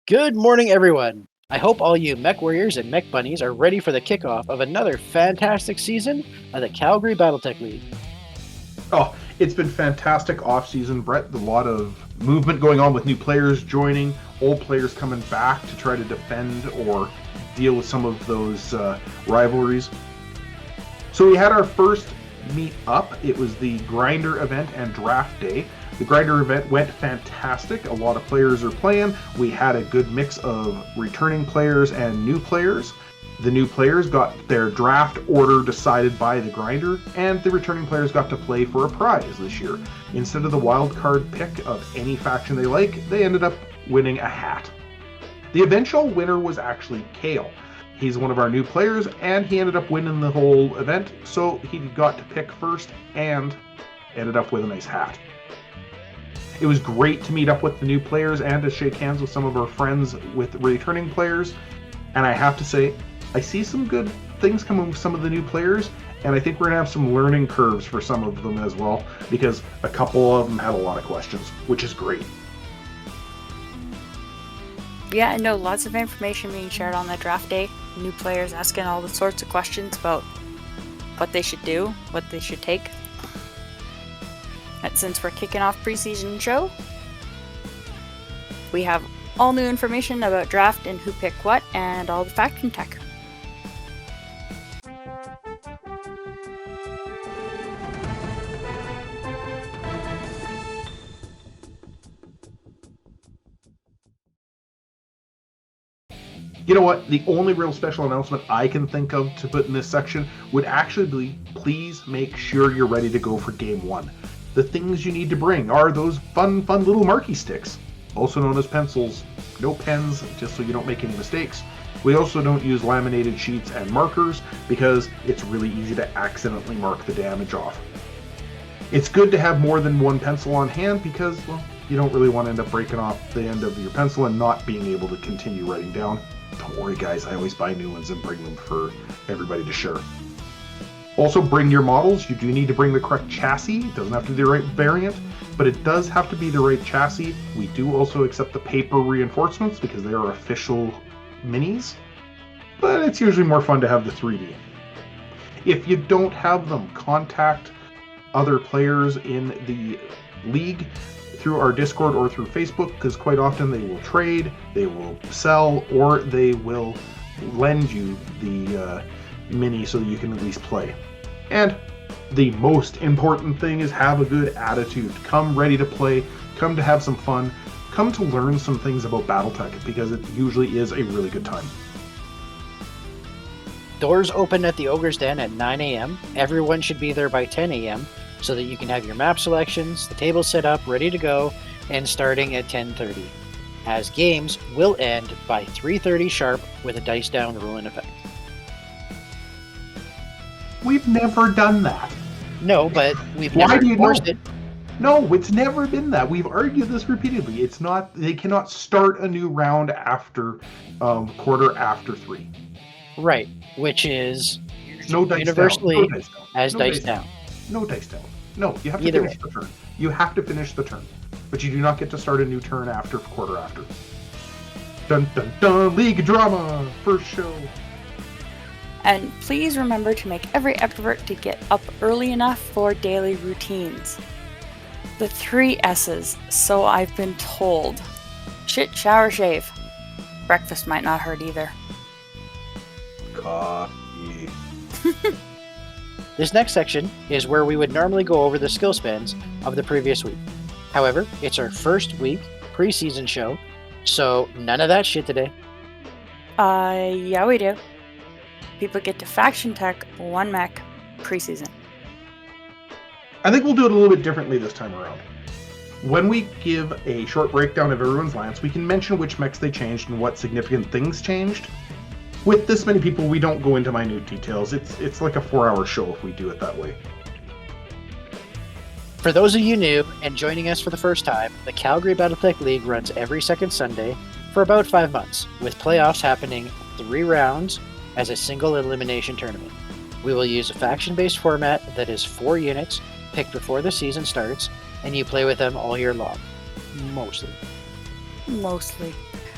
Good morning, everyone. I hope all you mech warriors and mech bunnies are ready for the kickoff of another fantastic season of the Calgary Battletech League. Oh, it's been fantastic off-season, Brett. A lot of movement going on with new players joining, old players coming back to try to defend or deal with some of those rivalries. So we had our first meet up. It was the Grinder event and draft day. The Grinder event went fantastic. A lot of players are playing. We had a good mix of returning players and new players. The new players got their draft order decided by the Grinder, and the returning players got to play for a prize this year. Instead of the wild card pick of any faction they like, they ended up winning a hat. The eventual winner was actually Kale. He's one of our new players, and he ended up winning the whole event, so he got to pick first and ended up with a nice hat. It was great to meet up with the new players and to shake hands with some of our friends with returning players, and I have to say, I see some good things coming with some of the new players, and I think we're going to have some learning curves for some of them as well, because a couple of them had a lot of questions, which is great. Yeah, I know lots of information being shared on the draft day. New players asking all the sorts of questions about what they should do, what they should take. And since we're kicking off preseason show, we have all new information about draft and who picked what and all the faction tech. You know what? The only real special announcement I can think of to put in this section would actually be, please make sure you're ready to go for Game 1. The things you need to bring are those fun little marquee sticks, also known as pencils. No pens, just so you don't make any mistakes. We also don't use laminated sheets and markers because it's really easy to accidentally mark the damage off. It's good to have more than one pencil on hand because, well, you don't really want to end up breaking off the end of your pencil and not being able to continue writing down. Don't worry guys, I always buy new ones and bring them for everybody to share. Also bring your models. You do need to bring the correct chassis. It doesn't have to be the right variant, but it does have to be the right chassis. We do also accept the paper reinforcements because they are official minis, but it's usually more fun to have the 3D. If you don't have them, contact other players in the league through our Discord or through Facebook, because quite often they will trade, they will sell, or they will lend you the mini so that you can at least play. And the most important thing is have a good attitude. Come ready to play, come to have some fun, come to learn some things about Battletech, because it usually is a really good time. Doors open at the Ogre's Den at 9 a.m. Everyone should be there by 10 a.m. so that you can have your map selections, the table set up, ready to go, and starting at 10:30. As games will end by 3:30 sharp with a dice down rule in effect. We've never done that. No, but we've Why never do you enforced know? it. No, it's never been that. We've argued this repeatedly. It's not. They cannot start a new round after quarter after 3. Right, which is No dice universally down. No dice down. as No dice down. No dice down. No, you have to Either finish the turn. You have to finish the turn. But you do not get to start a new turn after quarter after. Dun dun dun! League drama! First show. And please remember to make every effort to get up early enough for daily routines. The 3 S's, so I've been told. Shit, shower, shave. Breakfast might not hurt either. Coffee. This next section is where we would normally go over the skill spends of the previous week. However, it's our first week preseason show, so none of that shit today. Yeah, we do. People get to faction tech 1 mech preseason. I think we'll do it a little bit differently this time around. When we give a short breakdown of everyone's lance, we can mention which mechs they changed and what significant things changed. With this many people, we don't go into minute details. It's like a 4-hour show if we do it that way. For those of you new and joining us for the first time, the Calgary Battletech League runs every second Sunday for about 5 months, with playoffs happening 3 rounds as a single elimination tournament. We will use a faction-based format that is 4 units picked before the season starts, and you play with them all year long. Mostly.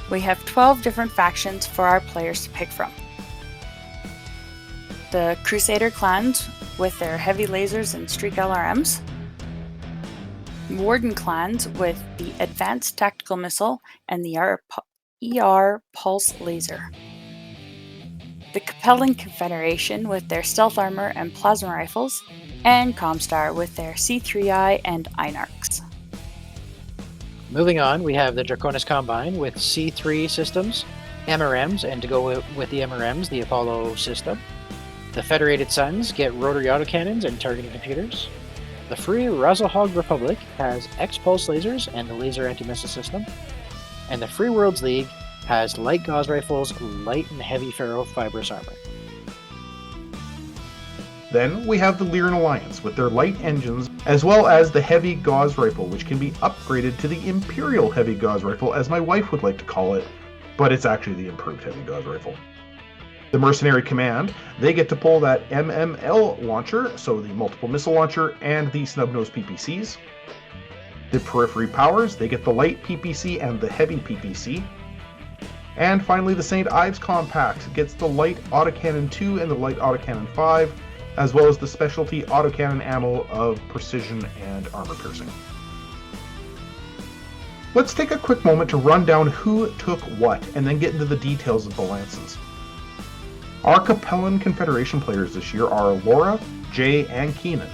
We have 12 different factions for our players to pick from. The Crusader clans with their heavy lasers and streak LRMs. Warden clans with the Advanced Tactical Missile and the ER Pulse Laser. The Capellan Confederation with their Stealth Armor and Plasma Rifles, and Comstar with their C3I and Einarchs. Moving on, we have the Draconis Combine with C3 systems, MRMs, and to go with the MRMs, the Apollo system. The Federated Suns get rotary autocannons and targeting computers. The Free Razzlehog Republic has X-Pulse lasers and the Laser Anti-Missile system. And the Free Worlds League has light gauze rifles, light and heavy ferrofibrous armor. Then we have the Lyran Alliance with their light engines, as well as the heavy gauze rifle, which can be upgraded to the Imperial Heavy Gauze Rifle, as my wife would like to call it, but it's actually the improved Heavy Gauze Rifle. The Mercenary Command, they get to pull that MML launcher, so the Multiple Missile Launcher, and the Snub-Nose PPCs. The Periphery Powers, they get the Light PPC and the Heavy PPC. And finally, the St. Ives Compact gets the Light Autocannon 2 and the Light Autocannon 5, as well as the specialty autocannon ammo of Precision and Armor Piercing. Let's take a quick moment to run down who took what, and then get into the details of the lances. Our Capellan Confederation players this year are Laura, Jay, and Keenan,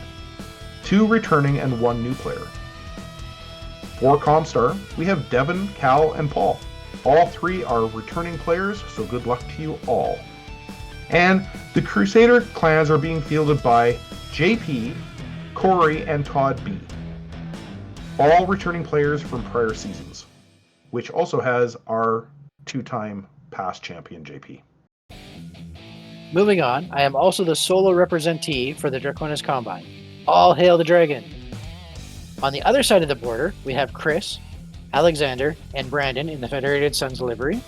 2 returning and 1 new player. For Comstar, we have Devin, Cal, and Paul. All 3 are returning players, so good luck to you all. And the Crusader clans are being fielded by JP, Corey, and Todd B. All returning players from prior seasons, which also has our 2-time past champion JP. Moving on, I am also the solo representee for the Draconis Combine. All hail the dragon! On the other side of the border, we have Chris, Alexander, and Brandon in the Federated Suns livery,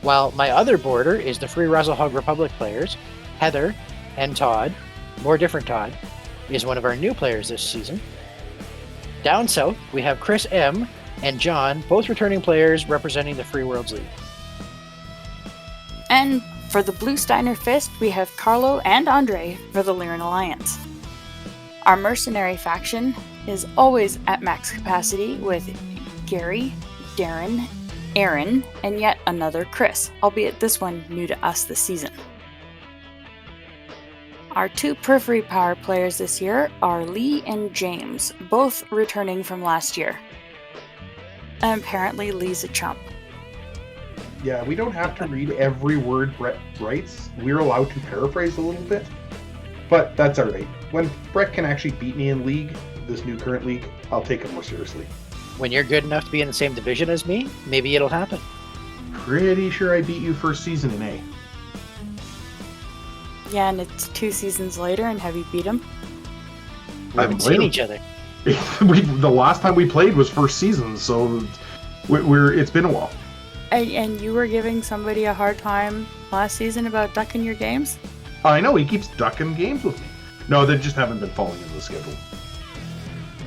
while my other border is the Free Razzlehog Republic players. Heather and Todd, more different Todd, is one of our new players this season. Down south, we have Chris M. and John, both returning players representing the Free Worlds League. And for the Blue Steiner Fist, we have Carlo and Andre for the Lyran Alliance. Our mercenary faction is always at max capacity with Gary, Darren, Aaron, and yet another Chris, albeit this one new to us this season. Our 2 Periphery Power players this year are Lee and James, both returning from last year. And apparently Lee's a chump. Yeah, we don't have to read every word Brett writes. We're allowed to paraphrase a little bit, but that's alright. When Brett can actually beat me in League, this new current League, I'll take it more seriously. When you're good enough to be in the same division as me, maybe it'll happen. Pretty sure I beat you first season in A. Yeah, and it's 2 seasons later, and have you beat him? We haven't seen each other. The last time we played was first season, so it's been a while. And you were giving somebody a hard time last season about ducking your games? I know, he keeps ducking games with me. No, they just haven't been falling into the schedule.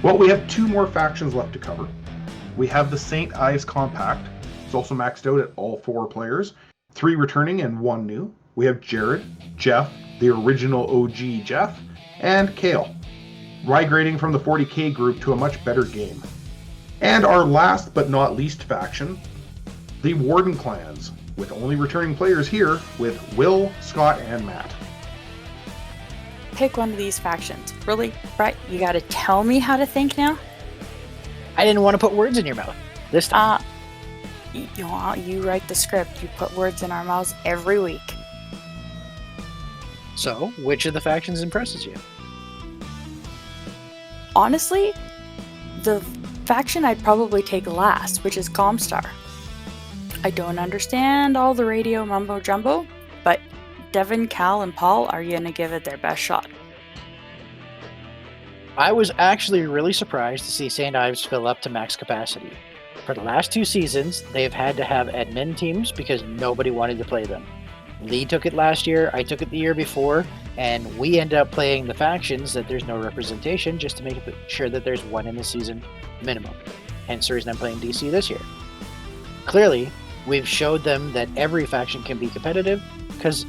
Well, we have 2 more factions left to cover. We have the St. Ives Compact. It's also maxed out at all 4 players. 3 returning and 1 new. We have Jared, Jeff, the original OG Jeff, and Kale, migrating from the 40k group to a much better game. And our last but not least faction, the Warden clans, with only returning players here with Will, Scott, and Matt. Pick one of these factions. Really, Brett, you gotta tell me how to think now? I didn't want to put words in your mouth this time. You write the script. You put words in our mouths every week. So, which of the factions impresses you? Honestly, the faction I'd probably take last, which is Comstar. I don't understand all the radio mumbo jumbo, but Devin, Cal, and Paul are gonna give it their best shot. I was actually really surprised to see St. Ives fill up to max capacity. For the last 2 seasons, they've had to have admin teams because nobody wanted to play them. Lee took it last year, I took it the year before, and we end up playing the factions that there's no representation just to make sure that there's 1 in the season minimum. Hence the reason I'm playing DC this year. Clearly, We've showed them that every faction can be competitive because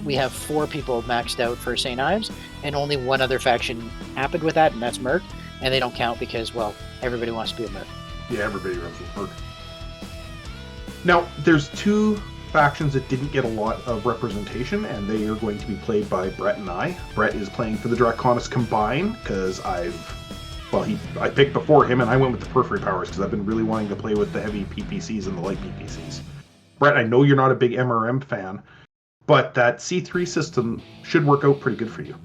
we have 4 people maxed out for St. Ives, and only one other faction happened with that, and that's Merc, and they don't count because, well, everybody wants to be a Merc. Yeah, everybody runs with Merc. Now, there's 2 factions that didn't get a lot of representation, and they are going to be played by Brett and I. Brett is playing for the Draconis Combine, because I picked before him, and I went with the Periphery Powers, because I've been really wanting to play with the heavy PPCs and the light PPCs. Brett, I know you're not a big MRM fan, but that C3 system should work out pretty good for you.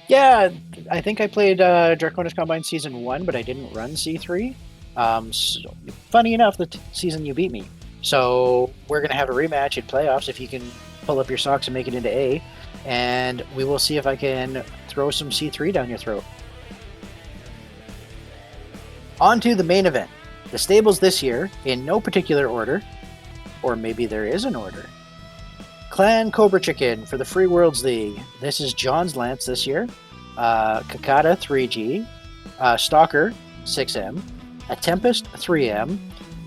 Yeah, I think I played Draconis Combine Season 1, but I didn't run C3. So, funny enough, the season you beat me. So we're going to have a rematch in playoffs if you can pull up your socks and make it into A, and we will see if I can throw some C3 down your throat. On to the main event. The stables this year, in no particular order, or maybe there is an order. Clan Cobra Chicken for the Free Worlds League. This is John's Lance this year. Kakata 3G. Stalker 6M. A Tempest 3M.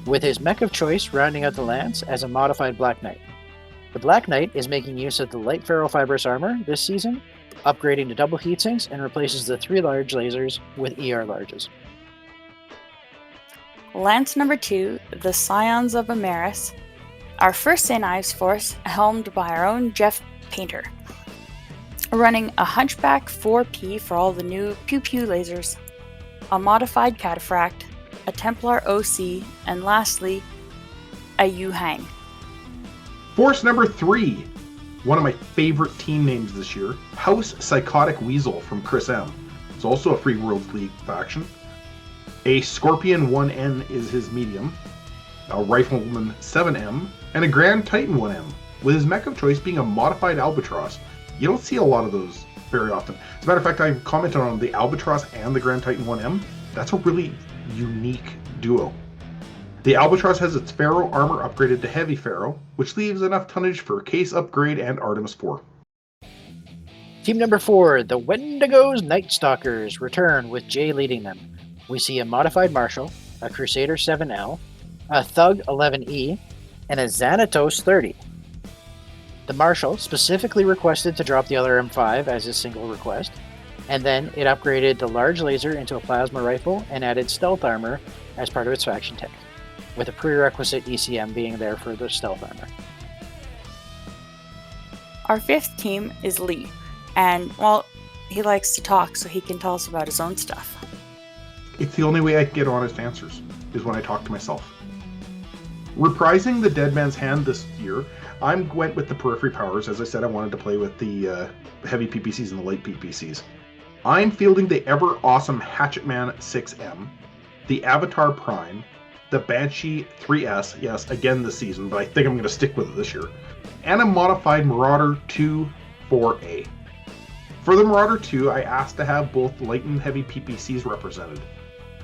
With his mech of choice rounding out the Lance as a modified Black Knight. The Black Knight is making use of the light ferrofibrous armor this season, upgrading to double heatsinks, and replaces the 3 large lasers with ER larges. Lance number 2, the Scions of Amaris. Our first St. Ives force, helmed by our own Jeff Painter. Running a Hunchback 4P for all the new Pew Pew lasers, a modified Cataphract, a Templar OC, and lastly, a Yu-Hang. Force number 3, one of my favorite team names this year, House Psychotic Weasel from Chris M. It's also a Free Worlds League faction. A Scorpion 1N is his medium, a Rifleman 7M, and a Grand Titan 1M, with his mech of choice being a modified Albatross. You don't see a lot of those very often. As a matter of fact, I commented on the Albatross and the Grand Titan 1M. That's a really unique duo. The Albatross has its Ferro armor upgraded to Heavy Ferro, which leaves enough tonnage for Case Upgrade and Artemis 4. Team number 4, the Wendigos Night Stalkers, return with Jay leading them. We see a modified Marshal, a Crusader 7L, a Thug 11E, and a Xanatos 30. The Marshal specifically requested to drop the other M5 as his single request, and then it upgraded the large laser into a plasma rifle and added stealth armor as part of its faction tech, with a prerequisite ECM being there for the stealth armor. Our 5th team is Lee, and, well, he likes to talk so he can tell us about his own stuff. It's the only way I get honest answers, is when I talk to myself. Reprising the Dead Man's Hand this year, I went with the Periphery Powers. As I said, I wanted to play with the heavy PPCs and the light PPCs. I'm fielding the ever-awesome Hatchetman 6M, the Avatar Prime, the Banshee 3S, yes, again this season, but I think I'm going to stick with it this year, and a modified Marauder 2 4A. For the Marauder 2, I asked to have both light and heavy PPCs represented.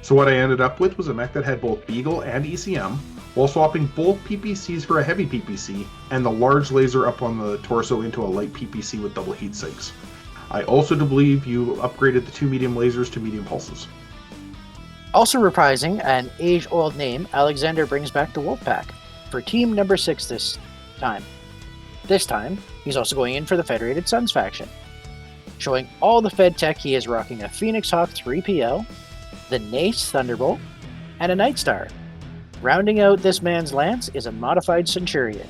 So what I ended up with was a mech that had both Beagle and ECM, while swapping both PPCs for a heavy PPC, and the large laser up on the torso into a light PPC with double heat sinks. I also do believe you upgraded the 2 medium lasers to medium pulses. Also reprising an age-old name, Alexander brings back the Wolfpack for team number 6 this time. This time, he's also going in for the Federated Suns faction. Showing all the Fed tech, he is rocking a Phoenix Hawk 3PL, the Nace Thunderbolt, and a Nightstar. Rounding out this man's lance is a modified Centurion.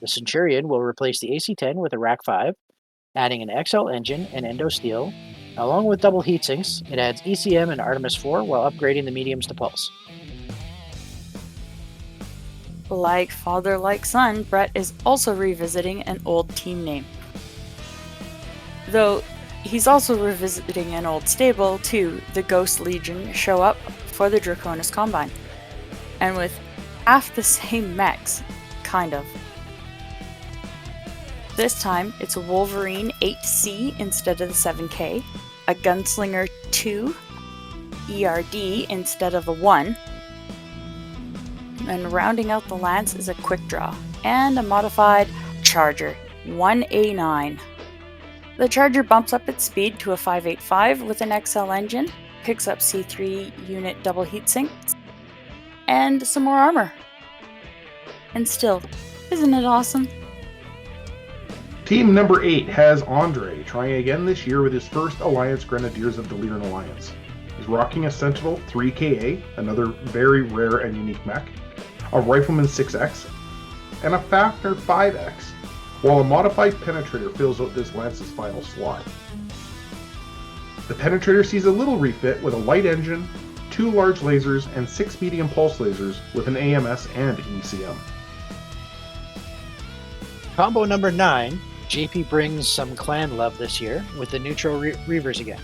The Centurion will replace the AC-10 with a Rack 5, adding an XL engine and Endo Steel. Along with double heatsinks, it adds ECM and Artemis 4 while upgrading the mediums to Pulse. Like father, like son, Brett is also revisiting an old team name. Though he's also revisiting an old stable too. The Ghost Legion show up for the Draconis Combine. And with half the same mechs, kind of. This time, it's a Wolverine 8C instead of the 7K, a Gunslinger 2, ERD instead of a 1, and rounding out the lance is a Quick Draw, and a modified Charger 1A9. The Charger bumps up its speed to a 585 with an XL engine, picks up C3 unit double heat sinks, and some more armor. And still, isn't it awesome? Team number 8 has Andre, trying again this year with his first Alliance Grenadiers of the Lyran Alliance. He's rocking a Sentinel 3KA, another very rare and unique mech, a Rifleman 6X, and a Fafnir 5X, while a modified Penetrator fills out this Lance's final slot. The Penetrator sees a little refit with a light engine, 2 large lasers, and 6 medium pulse lasers with an AMS and ECM. Combo number 9, JP brings some clan love this year with the neutral Reavers again.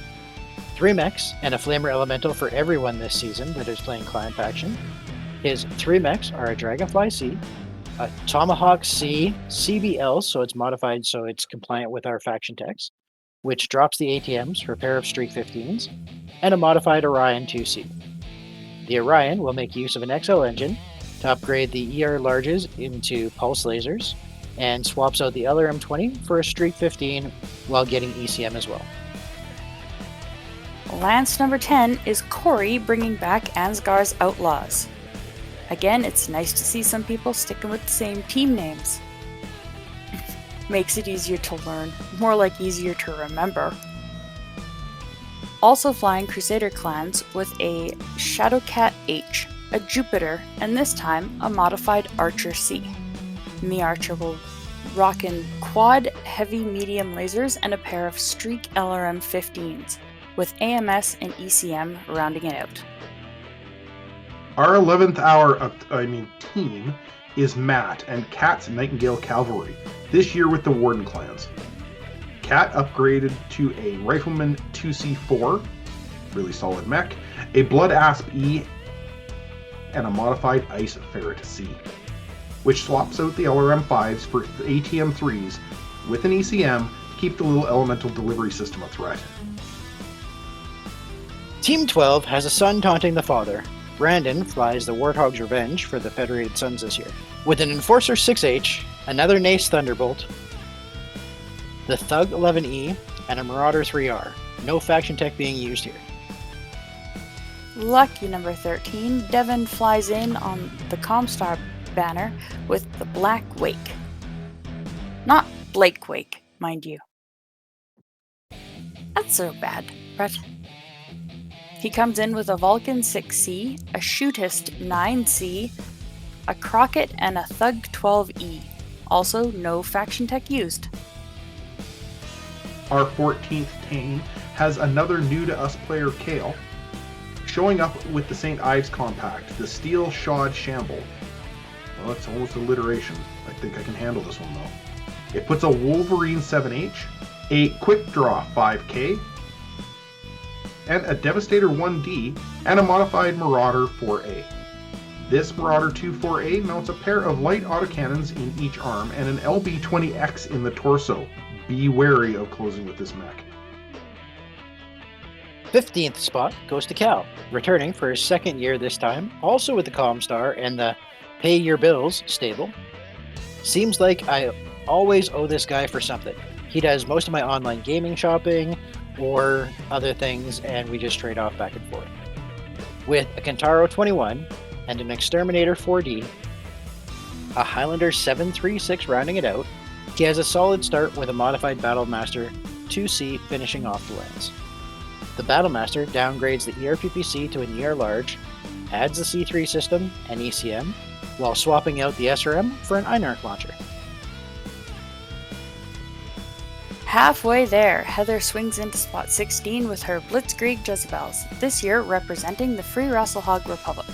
3 mechs and a Flamer Elemental for everyone this season that is playing clan faction. His 3 mechs are a Dragonfly C, a Tomahawk C CBL, so it's modified so it's compliant with our faction text, which drops the ATMs for a pair of Streak 15s, and a modified Orion 2C. The Orion will make use of an XL engine to upgrade the ER larges into pulse lasers, and swaps out the LRM-20 for a Streak 15 while getting ECM as well. Lance number 10 is Corey bringing back Ansgar's Outlaws. Again, it's nice to see some people sticking with the same team names. Makes it easier to learn, more like easier to remember. Also flying Crusader clans with a Shadowcat H, a Jupiter, and this time a modified Archer C. Me Archer will rock in quad heavy medium lasers and a pair of Streak LRM 15s, with AMS and ECM rounding it out. Our 11th hour team is Matt and Kat's Nightingale Cavalry, this year with the Warden clans. Kat upgraded to a Rifleman 2C4, really solid mech, a Blood Asp E, and a modified Ice Ferret C, which swaps out the LRM-5s for ATM-3s with an ECM to keep the little elemental delivery system a threat. Team 12 has a son taunting the father. Brandon flies the Warthog's Revenge for the Federated Sons this year, with an Enforcer 6H, another Nace Thunderbolt, the Thug 11E, and a Marauder 3R. No faction tech being used here. Lucky number 13, Devin flies in on the Comstar banner with the Black Wake. Not Blake Wake, mind you. That's so bad, Brett. He comes in with a Vulcan 6C, a Shootist 9C, a Crockett, and a Thug 12E. Also, no faction tech used. Our 14th team has another new-to-us player, Kale, showing up with the St. Ives Compact, the Steel Shod Shamble. Well, it's almost alliteration. I think I can handle this one, though. It puts a Wolverine 7H, a Quick Draw 5K, and a Devastator 1D, and a modified Marauder 4A. This Marauder 2-4A mounts a pair of light autocannons in each arm and an LB-20X in the torso. Be wary of closing with this mech. 15th spot goes to Cal, returning for his second year this time, also with the Comstar and the Pay Your Bills stable. Seems like I always owe this guy for something. He does most of my online gaming shopping or other things, and we just trade off back and forth. With a Kentaro 21 and an Exterminator 4D, a Highlander 736 rounding it out, he has a solid start with a modified Battlemaster 2C finishing off the lance. The Battlemaster downgrades the ERPPC to an ER large, adds the C3 system and ECM, while swapping out the SRM for an Einarch launcher. Halfway there, Heather swings into spot 16 with her Blitzkrieg Jezebels, this year representing the Free Rasselhog Republic.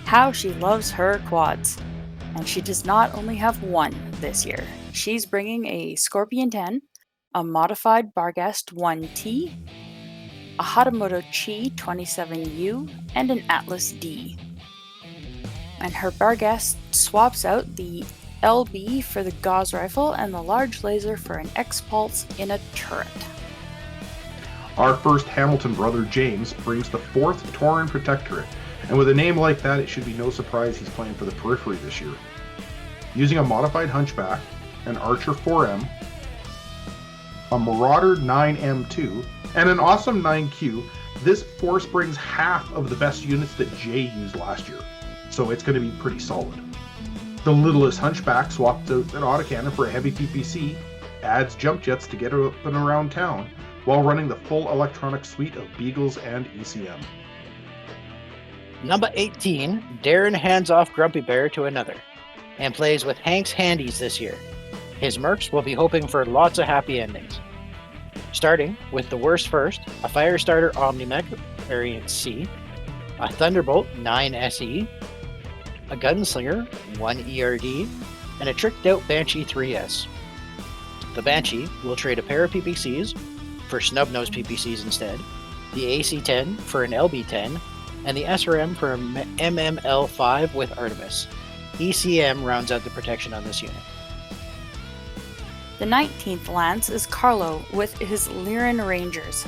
How she loves her quads! And she does not only have one this year. She's bringing a Scorpion 10, a modified Barghest 1T, a Hatamoto Chi 27U, and an Atlas D. And her Barghest swaps out the LB for the Gauss rifle and the large laser for an X-Pulse in a turret. Our first Hamilton brother, James, brings the 4th Tauren Protectorate, and with a name like that, it should be no surprise he's playing for the Periphery this year. Using a modified Hunchback, an Archer 4M, a Marauder 9M2, and an awesome 9Q, this force brings half of the best units that Jay used last year, so it's going to be pretty solid. The littlest Hunchback swaps out an autocannon for a heavy PPC, adds jump jets to get up and around town, while running the full electronic suite of Beagles and ECM. Number 18, Darren hands off Grumpy Bear to another, and plays with Hank's Handies this year. His mercs will be hoping for lots of happy endings. Starting with the worst first, a Firestarter Omnimech Variant C, a Thunderbolt 9 SE, a Gunslinger 1 ERD, and a tricked out Banshee 3S. The Banshee will trade a pair of PPCs for snub-nosed PPCs instead, the AC-10 for an LB-10, and the SRM for an MML-5 with Artemis. ECM rounds out the protection on this unit. The 19th Lance is Carlo with his Lyran Rangers,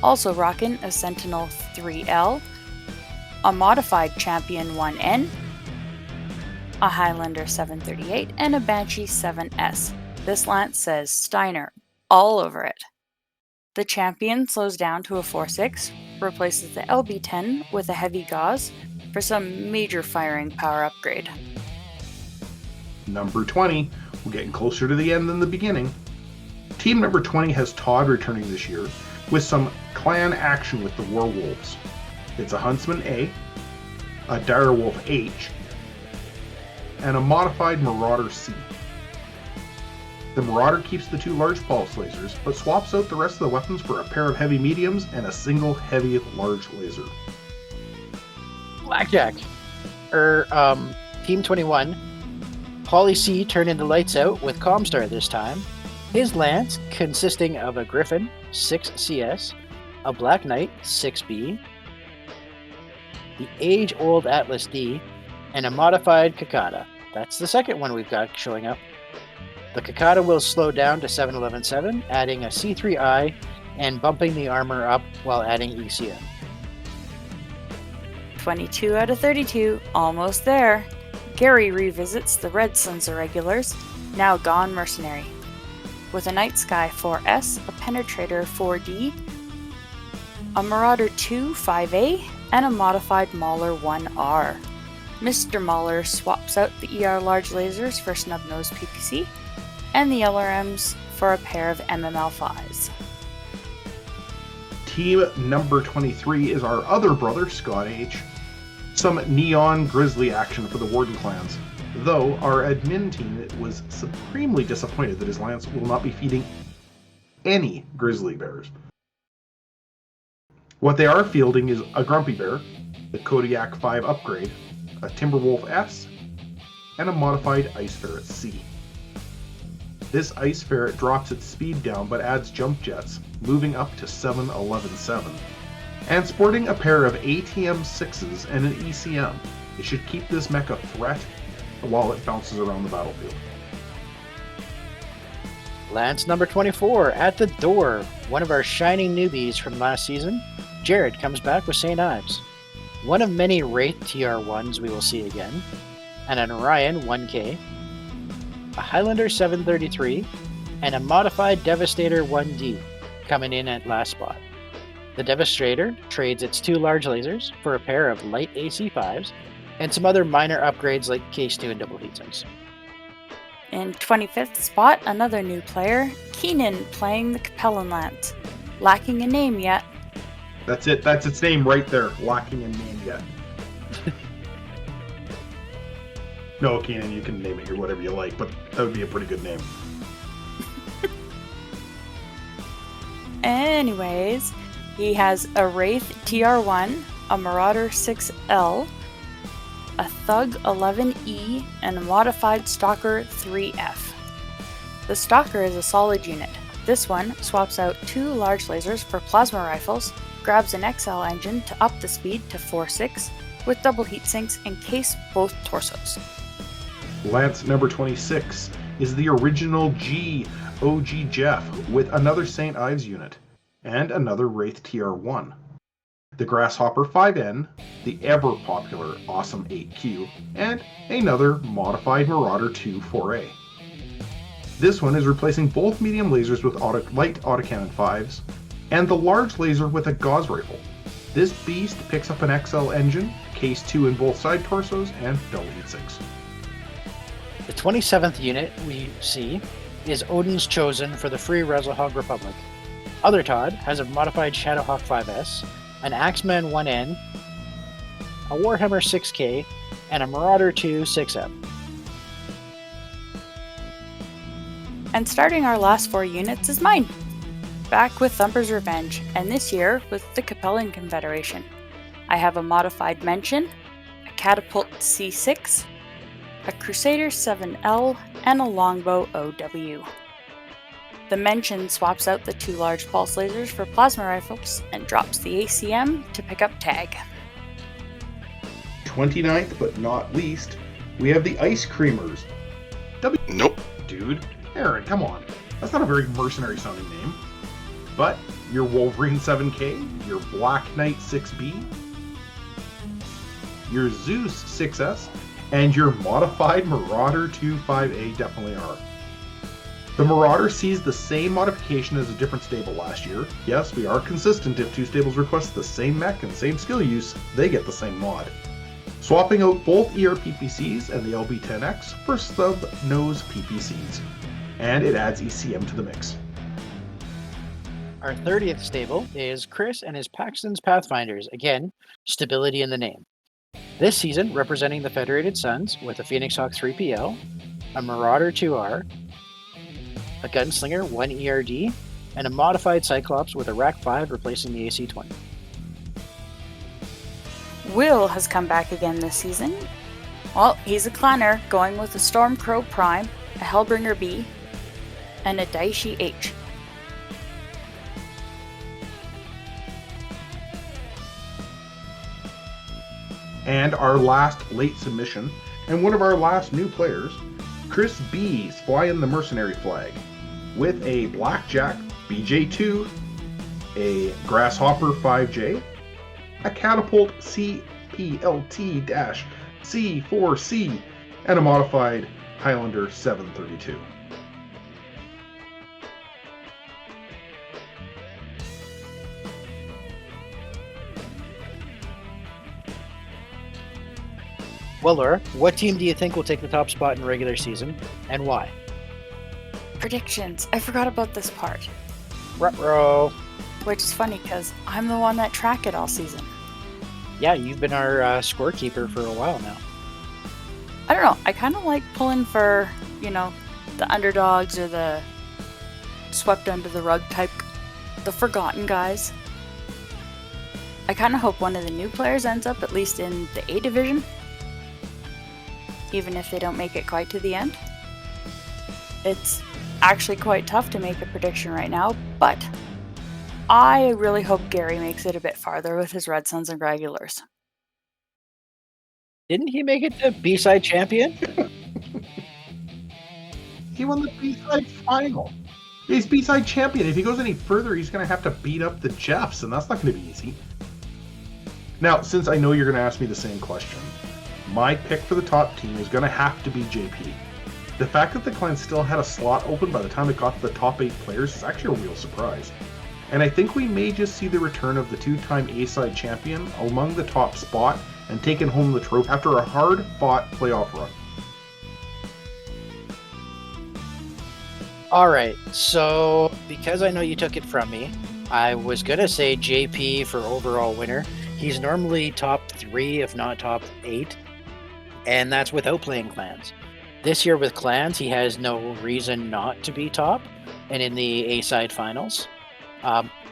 also rocking a Sentinel 3L, a modified Champion 1N, a Highlander 738, and a Banshee 7S. This Lance says Steiner all over it. The Champion slows down to a 4-6, replaces the LB-10 with a heavy gauze for some major firing power upgrade. Number 20, we're getting closer to the end than the beginning. Team number 20 has Todd returning this year with some clan action with the Werewolves. It's a Huntsman A, a Direwolf H, and a modified Marauder C. The Marauder keeps the 2 large pulse lasers, but swaps out the rest of the weapons for a pair of heavy mediums and a single heavy large laser. Blackjack. Team 21. Paulie C turning the lights out with Comstar this time. His lance consisting of a Griffin 6 CS, a Black Knight 6B, the age-old Atlas D, and a modified Kakata. That's the second one we've got showing up. The Kakata will slow down to 7.11.7, adding a C3I and bumping the armor up while adding ECM. 22 out of 32, almost there. Gary revisits the Red Suns Irregulars, now gone mercenary, with a Night Sky 4S, a Penetrator 4D, a Marauder 2 5A, and a modified Mauler 1R. Mr. Mauler swaps out the ER large lasers for snub-nosed PPC, and the LRMs for a pair of MML5s. Team number 23 is our other brother, Scott H. Some Neon Grizzly action for the Warden clans, though our admin team was supremely disappointed that his lance will not be feeding any Grizzly Bears. What they are fielding is a Grumpy Bear, the Kodiak 5 upgrade, a Timberwolf S, and a modified Ice Ferret C. This Ice Ferret drops its speed down but adds jump jets, moving up to 7.11.7. And sporting a pair of ATM 6s and an ECM, it should keep this mech a threat while it bounces around the battlefield. Lance number 24 at the door. One of our shining newbies from last season, Jared, comes back with St. Ives. One of many Wraith TR1s we will see again, and an Orion 1K, a Highlander 733, and a modified Devastator 1D coming in at last spot. The Devastator trades its 2 large lasers for a pair of light AC5s and some other minor upgrades like Case 2 and double heatsinks. In 25th spot, another new player, Keenan, playing the Capellan Lance. Lacking a name yet. That's it. That's its name right there. Lacking a name yet. No, Keenan, you can name it here whatever you like, but that would be a pretty good name. Anyways, he has a Wraith TR1, a Marauder 6L, a Thug 11E, and a modified Stalker 3F. The Stalker is a solid unit. This one swaps out 2 large lasers for plasma rifles, grabs an XL engine to up the speed to 4.6 with double heatsinks and case both torsos. Lance number 26 is the original OG Jeff with another St. Ives unit and another Wraith TR1. The Grasshopper 5N, the ever-popular Awesome 8Q, and another modified Marauder 2 4A. This one is replacing both medium lasers with light autocannon 5s, and the large laser with a gauze rifle. This beast picks up an XL engine, case 2 in both side torsos, and double heatsinks. The 27th unit we see is Odin's Chosen for the Free Rezelhog Republic. Other Todd has a modified Shadowhawk 5S, an Axeman 1N, a Warhammer 6K, and a Marauder 2 6M. And starting our last 4 units is mine. Back with Thumper's Revenge, and this year with the Capellan Confederation. I have a modified Mention, a Catapult C6, a Crusader 7L, and a Longbow OW. The Mention swaps out the 2 large pulse lasers for plasma rifles and drops the ACM to pick up tag. 29th, but not least, we have the Ice Creamers. Nope. Dude, Aaron, come on. That's not a very mercenary sounding name. But your Wolverine 7K, your Black Knight 6B, your Zeus 6S, and your modified Marauder 25A definitely are. The Marauder sees the same modification as a different stable last year. Yes, we are consistent. If 2 stables request the same mech and same skill use, they get the same mod. Swapping out both ERPPCs and the LB10X for sub-nose PPCs. And it adds ECM to the mix. Our 30th stable is Chris and his Paxton's Pathfinders. Again, stability in the name. This season, representing the Federated Suns with a Phoenix Hawk 3PL, a Marauder 2R, a Gunslinger 1 ERD, and a modified Cyclops with a Rack 5 replacing the AC-20. Will has come back again this season. Well, he's a clanner, going with a Stormcrow Prime, a Hellbringer B, and a Daishi H. And our last late submission, and one of our last new players, Chris B is flying the mercenary flag with a Blackjack BJ2, a Grasshopper 5J, a Catapult CPLT-C4C, and a modified Highlander 732. Well, Laura, what team do you think will take the top spot in regular season, and why? Predictions. I forgot about this part. Ruh-roh. Which is funny because I'm the one that track it all season. Yeah, you've been our scorekeeper for a while now. I don't know. I kind of like pulling for, the underdogs or the swept under the rug type, the forgotten guys. I kind of hope one of the new players ends up at least in the A division, even if they don't make it quite to the end. It's actually quite tough to make a prediction right now, but I really hope Gary makes it a bit farther with his Red Suns and Regulars. Didn't he make it to B-side champion? He won the B-side final. He's B-side champion. If he goes any further, he's going to have to beat up the Jeffs, and that's not going to be easy. Now, since I know you're going to ask me the same question, my pick for the top team is going to have to be JP. The fact that the clan still had a slot open by the time it got to the top 8 players is actually a real surprise. And I think we may just see the return of the 2-time A-side champion among the top spot and taking home the trophy after a hard-fought playoff run. Alright, so because I know you took it from me, I was going to say JP for overall winner. He's normally top 3, if not top 8, and that's without playing clans. This year with clans, he has no reason not to be top and in the A-side finals.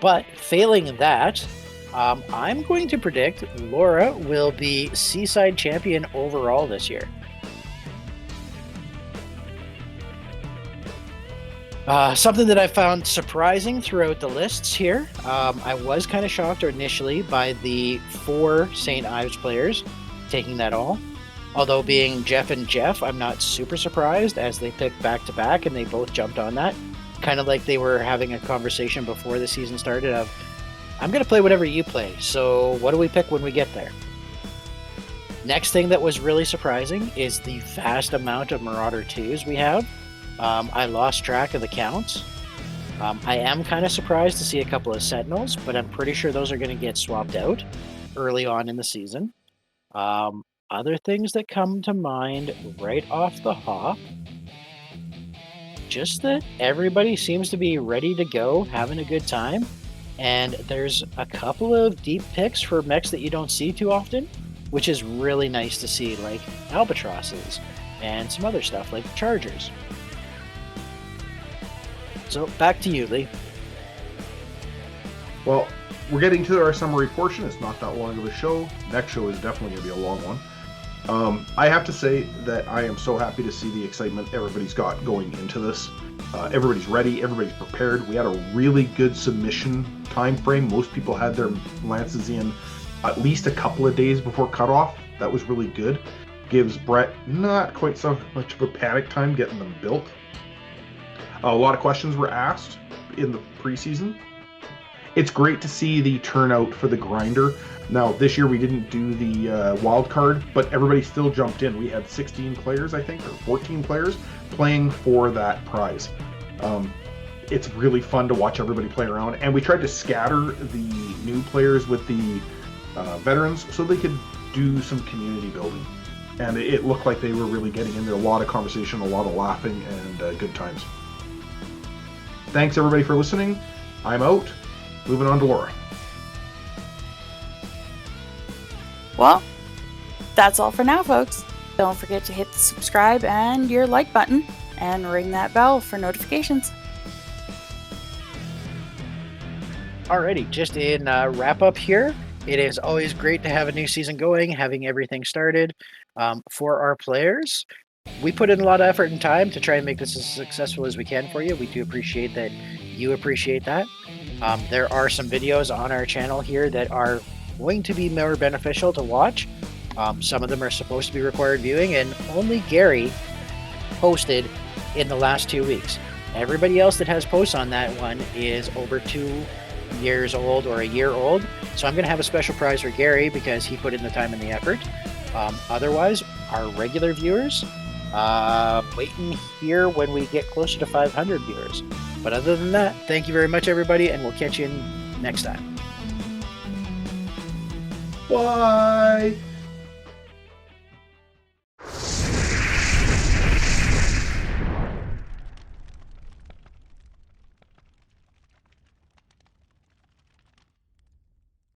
But failing that, I'm going to predict Laura will be C-side champion overall this year. Something that I found surprising throughout the lists here, I was kind of shocked initially by the 4 St. Ives players taking that all. Although being Jeff and Jeff, I'm not super surprised as they picked back-to-back and they both jumped on that. Kind of like they were having a conversation before the season started of, I'm going to play whatever you play, so what do we pick when we get there? Next thing that was really surprising is the vast amount of Marauder 2s we have. I lost track of the counts. I am kind of surprised to see a couple of Sentinels, but I'm pretty sure those are going to get swapped out early on in the season. other things that come to mind right off the hop, just that everybody seems to be ready to go, having a good time. And there's a couple of deep picks for mechs that you don't see too often, which is really nice to see, like albatrosses and some other stuff like chargers. So back to you, Lee. Well, we're getting to our summary portion. It's not that long of a show. Next show is definitely going to be a long one. I have to say that I am so happy to see the excitement everybody's got going into this. Everybody's ready. Everybody's prepared. We had a really good submission time frame. Most people had their lances in at least a couple of days before cutoff. That was really good. Gives Brett not quite so much of a panic time getting them built. A lot of questions were asked in the preseason. It's great to see the turnout for the grinder. Now, this year we didn't do the wild card, but everybody still jumped in. We had 16 players, I think, or 14 players playing for that prize. It's really fun to watch everybody play around, and we tried to scatter the new players with the veterans so they could do some community building. And it looked like they were really getting in there. A lot of conversation, a lot of laughing, and good times. Thanks, everybody, for listening. I'm out. Moving on to Laura. Well, that's all for now, folks. Don't forget to hit the subscribe and your like button, and ring that bell for notifications. Alrighty, just in wrap up here, it is always great to have a new season going, having everything started. For our players, we put in a lot of effort and time to try and make this as successful as we can for you. We do appreciate that you appreciate that. There are some videos on our channel here that are going to be more beneficial to watch. Some of them are supposed to be required viewing, and only Gary posted in the last 2 weeks. Everybody else that has posts on that one is over 2 years old or a year old. So I'm going to have a special prize for Gary because he put in the time and the effort. Otherwise, our regular viewers, waiting here when we get closer to 500 viewers. But other than that, thank you very much, everybody, and we'll catch you next time. Bye!